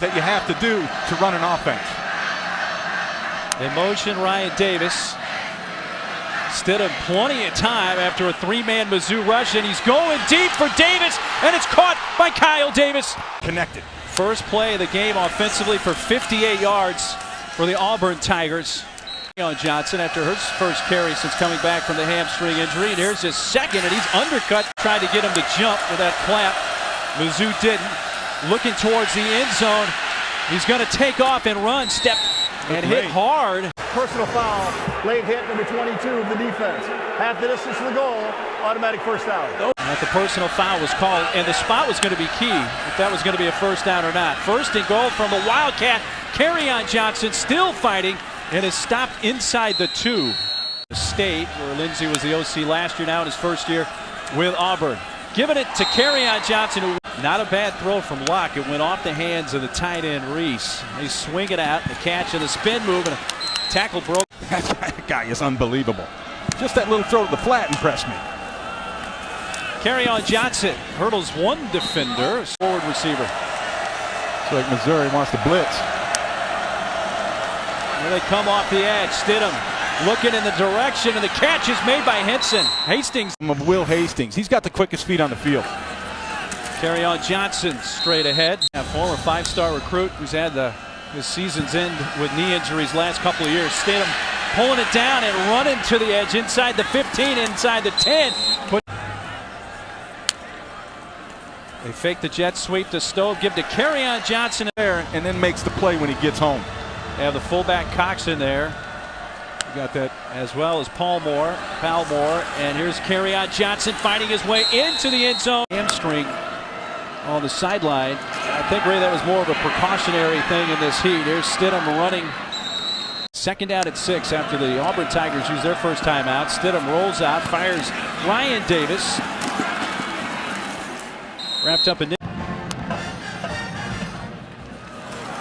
that you have to do to run an offense. In motion, Ryan Davis. Stidham plenty of time after a three-man Mizzou rush, and he's going deep for Davis, and it's caught by Kyle Davis. Connected. First play of the game offensively for 58 yards for the Auburn Tigers. On Johnson after his first carry since coming back from the hamstring injury, and here's his second, and he's undercut, tried to get him to jump with that clamp. Mizzou didn't. Looking towards the end zone, he's going to take off and run, step and hit hard. Personal foul, late hit, number 22 of the defense. Half the distance to the goal, automatic first down. That the personal foul was called, and the spot was going to be key if that was going to be a first down or not. First and goal from the Wildcat. Kerryon Johnson still fighting and is stopped inside the 2. State, where Lindsey was the OC last year, now in his first year with Auburn. Giving it to Kerryon Johnson, who not a bad throw from Locke. It went off the hands of the tight end Reese. They swing it out, the catch and the spin move, and a tackle broke. That guy is unbelievable. Just that little throw to the flat impressed me. Kerryon Johnson hurdles one defender, forward receiver. It's like Missouri wants to blitz. Here they come off the edge. Stidham looking in the direction, and the catch is made by Henson. Hastings. Of Will Hastings. He's got the quickest feet on the field. Kerryon Johnson straight ahead. A former 5-star recruit who's had his season's end with knee injuries last couple of years. Stidham pulling it down and running to the edge inside the 15, inside the 10. They fake the jet sweep to Stove, give to Kerryon Johnson there, and then makes the play when he gets home. They have the fullback Cox in there. You got that as well as Palmore, and here's Kerryon Johnson fighting his way into the end zone. Hamstring on the sideline. I think, Ray, that was more of a precautionary thing in this heat. Here's Stidham running. Second down at 6 after the Auburn Tigers use their first timeout. Stidham rolls out, fires Ryan Davis. Wrapped up in.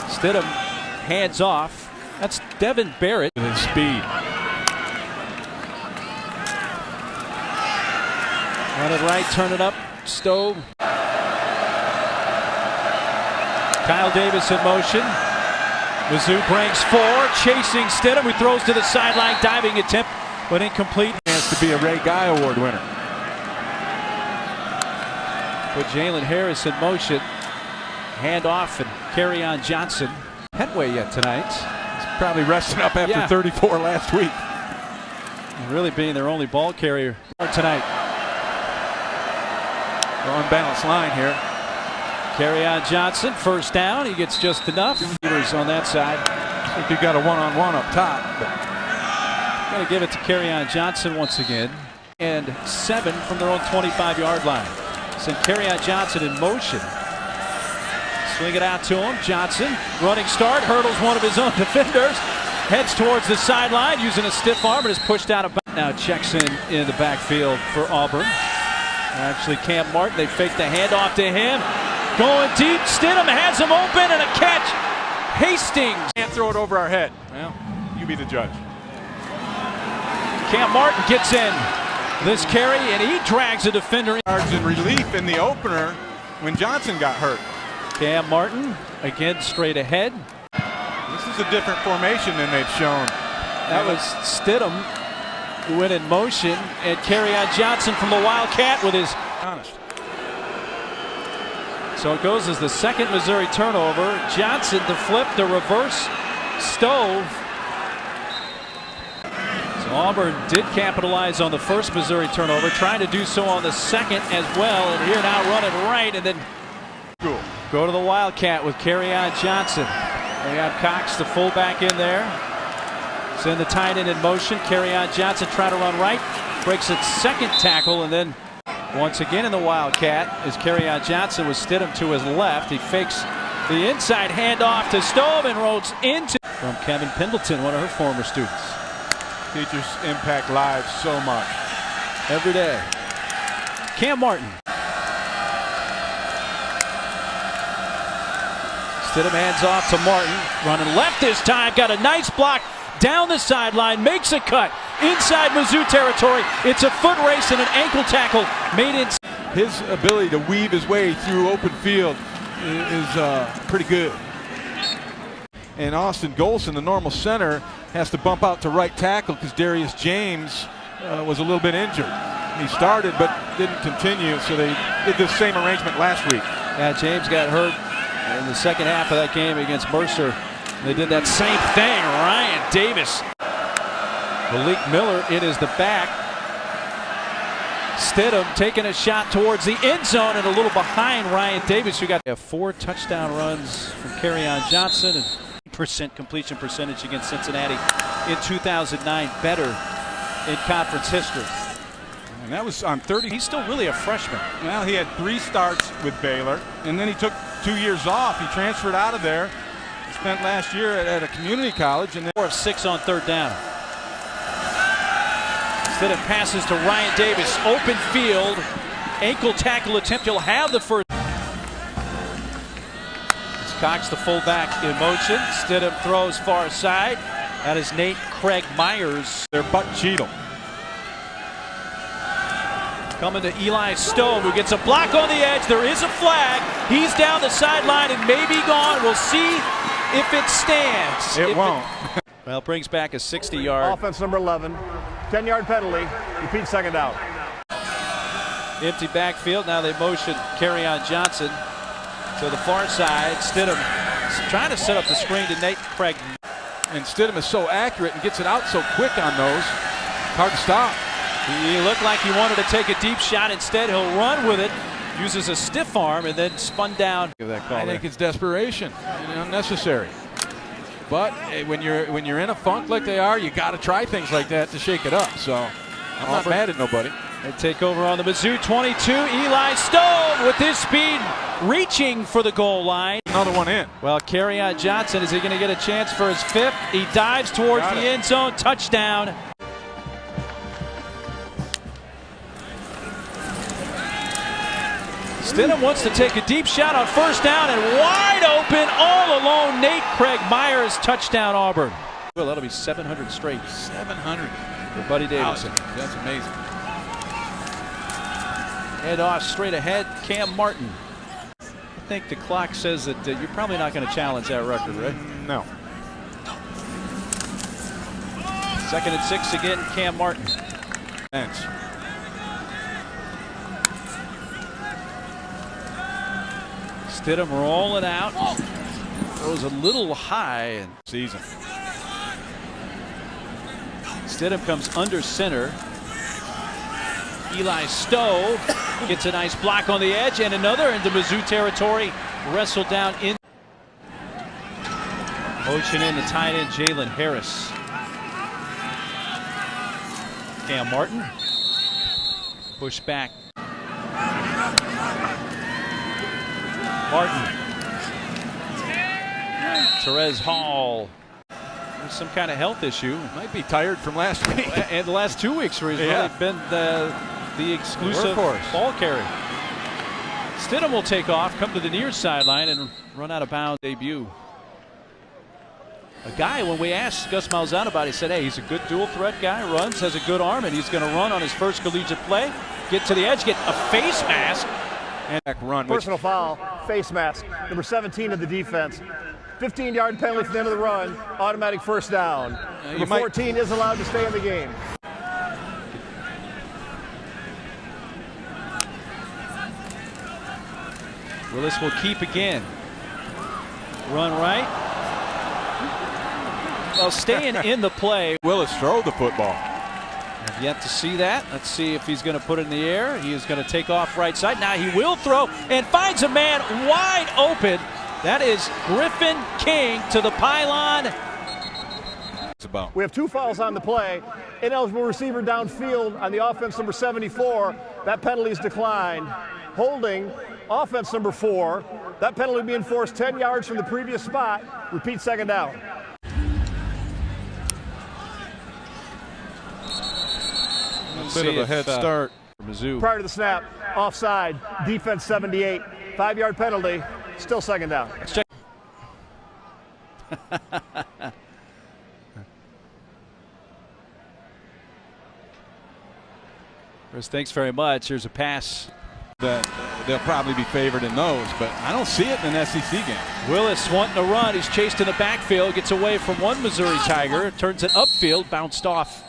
Stidham hands off. That's Devin Barrett. With his speed. Run it right, turn it up. Stove. Kyle Davis in motion. Mizzou brings 4, chasing Stidham, who throws to the sideline, diving attempt, but incomplete. Chance to be a Ray Guy Award winner. Put Jalen Harris in motion. Hand off, and Kerryon Johnson. Headway yet tonight. He's probably resting up after 34 last week. And really being their only ball carrier tonight. Unbalanced line here. Kerryon Johnson, first down. He gets just enough. Leaders on that side. I think you got a one-on-one up top. Going to give it to Kerryon Johnson once again. And 7 from their own 25-yard line. Send Kerryon Johnson in motion. Swing it out to him. Johnson, running start, hurdles one of his own defenders. Heads towards the sideline using a stiff arm and is pushed out of bounds. Now checks in the backfield for Auburn. Actually, Cam Martin, they fake the handoff to him. Going deep, Stidham has him open, and a catch. Hastings. Can't throw it over our head. Well, you be the judge. Cam Martin gets in this carry, and he drags a defender. Yards in relief in the opener when Johnson got hurt. Cam Martin, again straight ahead. This is a different formation than they've shown. That was Stidham who went in motion, and Kerryon Johnson from the Wildcat with his. Honest. So it goes as the second Missouri turnover. Johnson to flip, the reverse. Stove. So Auburn did capitalize on the first Missouri turnover, trying to do so on the second as well. And here now running right, and then go to the Wildcat with Kerryon Johnson. They got Cox, the fullback, in there. Send the tight end in motion. Kerryon Johnson trying to run right. Breaks its second tackle, and then once again in the Wildcat is Kerryon Johnson with Stidham to his left. He fakes the inside handoff to Stove and rolls into from Kevin Pendleton, one of her former students. Teachers impact lives so much. Every day. Cam Martin. Stidham hands off to Martin. Running left this time. Got a nice block down the sideline. Makes a cut inside Mizzou territory. It's a foot race and an ankle tackle made in. His ability to weave his way through open field is pretty good. And Austin Golson, the normal center, has to bump out to right tackle because Darius James was a little bit injured. He started but didn't continue, so they did the same arrangement last week. Yeah, James got hurt in the second half of that game against Mercer. They did that same thing. Ryan Davis. Malik Miller, it is the back. Stidham taking a shot towards the end zone and a little behind Ryan Davis, who got 4 touchdown runs from Kerryon Johnson and % completion percentage against Cincinnati in 2009, better in conference history. And that was on 30. He's still really a freshman. Well, he had 3 starts with Baylor, and then he took 2 years off. He transferred out of there. He spent last year at a community college, and then 4 of 6 on 3rd down. Stidham passes to Ryan Davis, open field, ankle tackle attempt. He'll have the first. It's Cox, the fullback, in motion. Stidham throws far side. That is Nate Craig Myers. their butt Cheadle. Coming to Eli Stone, who gets a block on the edge. There is a flag. He's down the sideline and may be gone. We'll see if it stands. It won't. Well, it brings back a 60-yard. Offense number 11. 10-yard penalty. Repeat second down. Empty backfield. Now they motion Kerryon Johnson to the far side. Stidham trying to set up the screen to Nate Craig. And Stidham is so accurate and gets it out so quick on those. Hard to stop. He looked like he wanted to take a deep shot. Instead, he'll run with it. Uses a stiff arm and then spun down. Give that call. I think it's desperation and unnecessary. But when you're in a funk like they are, you got to try things like that to shake it up. So I'm not mad at nobody. They take over on the Mizzou 22. Eli Stone with his speed, reaching for the goal line. Another one in. Well, Kerryon Johnson, is he going to get a chance for his 5th? He dives towards the end zone. Touchdown. Stidham wants to take a deep shot on 1st down and wide open, all alone, Nate Craig Myers, touchdown Auburn. Well, that'll be 700 straight. 700 for Buddy Davis. That's amazing. Head off straight ahead, Cam Martin. I think the clock says that you're probably not going to challenge that record, right? No. 2nd and 6 again, Cam Martin. Bench. Stidham rolling out. Throws a little high in Season. Stidham comes under center. Eli Stowe gets a nice block on the edge and another into Mizzou territory. Wrestled down in. Motion in the tight end, Jalen Harris. Cam Martin. Push back. Martin. Therese Hall. There's some kind of health issue. Might be tired from last week. And the last 2 weeks where he's really been the exclusive ball carrier. Stidham will take off, come to the near sideline, and run out of bounds. Debut. A guy, when we asked Gus Malzahn about it, he said, hey, he's a good dual threat guy, runs, has a good arm, and he's going to run on his first collegiate play, get to the edge, get a face mask, and run. Personal foul, face mask. Number 17 of the defense. 15-yard penalty for the end of the run. Automatic 1st down. Number 14 is allowed to stay in the game. Willis will keep again. Run right. Well, staying in the play. Willis throw the football. Have yet to see that. Let's see if he's going to put it in the air. He is going to take off right side. Now he will throw and finds a man wide open. That is Griffin King to the pylon. It's about. We have 2 fouls on the play. Ineligible receiver downfield on the offense number 74. That penalty is declined. Holding offense number 4. That penalty being enforced 10 yards from the previous spot. Repeat second down. A bit of a head start for Mizzou. Prior to the snap, offside, defense 78. 5-yard penalty, still second down. Let's check. Chris, thanks very much. Here's a pass that they'll probably be favored in those, but I don't see it in an SEC game. Willis wanting to run. He's chased in the backfield, gets away from one Missouri Tiger, turns it upfield, bounced off.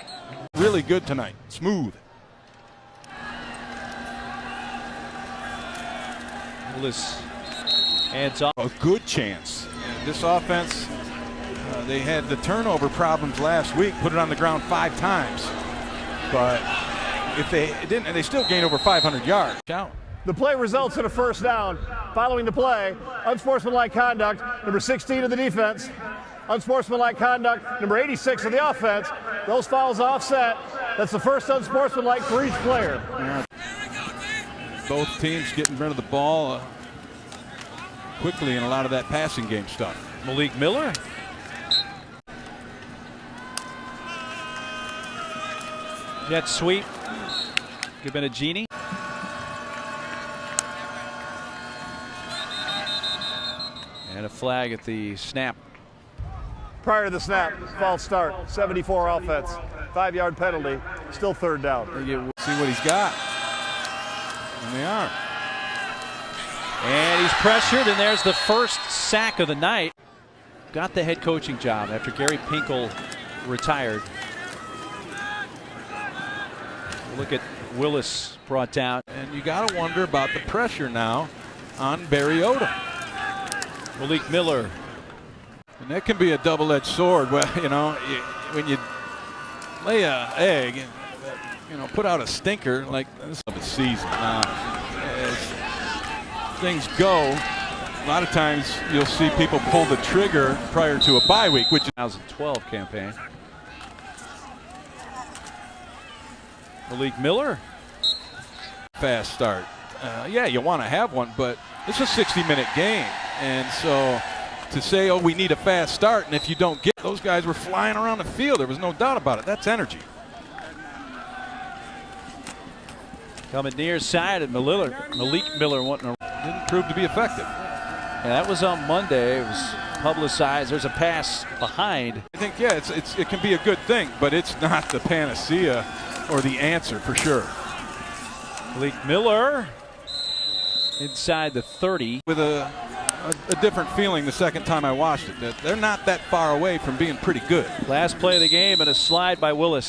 Really good tonight. Smooth. Willis hands off. A good chance. This offense, they had the turnover problems last week, put it on the ground 5 times. But if they didn't, and they still gained over 500 yards. The play results in a first down. Following the play, unsportsmanlike conduct, number 16 of the defense. Unsportsmanlike conduct, number 86 of the offense. Those fouls offset. That's the first unsportsmanlike for each player. Yeah. Both teams getting rid of the ball quickly in a lot of that passing game stuff. Malik Miller. Jet sweep. Give it a genie. And a flag at the snap. Prior to the snap, false start, 74 offense, 5-yard penalty, still third down. See what he's got. And they are. And he's pressured, and there's the first sack of the night. Got the head coaching job after Gary Pinkel retired. Look at Willis brought down. And you got to wonder about the pressure now on Barry Odom. Malik Miller. And that can be a double-edged sword. Well, you know, when you lay an egg and, you know, put out a stinker like this of the season. As things go, a lot of times you'll see people pull the trigger prior to a bye week, which is 2012 campaign. Malik Miller. Fast start. Yeah, you want to have one, but it's a 60-minute game. And so to say, oh, we need a fast start, and if you don't get, those guys were flying around the field. There was no doubt about it. That's energy. Coming near side, and Malik Miller wanting to. Didn't prove to be effective. And that was on Monday. It was publicized. There's a pass behind. I think, yeah, it can be a good thing, but it's not the panacea or the answer for sure. Malik Miller inside the 30. With a different feeling the second time I watched it. That they're not that far away from being pretty good. Last play of the game and a slide by Willis.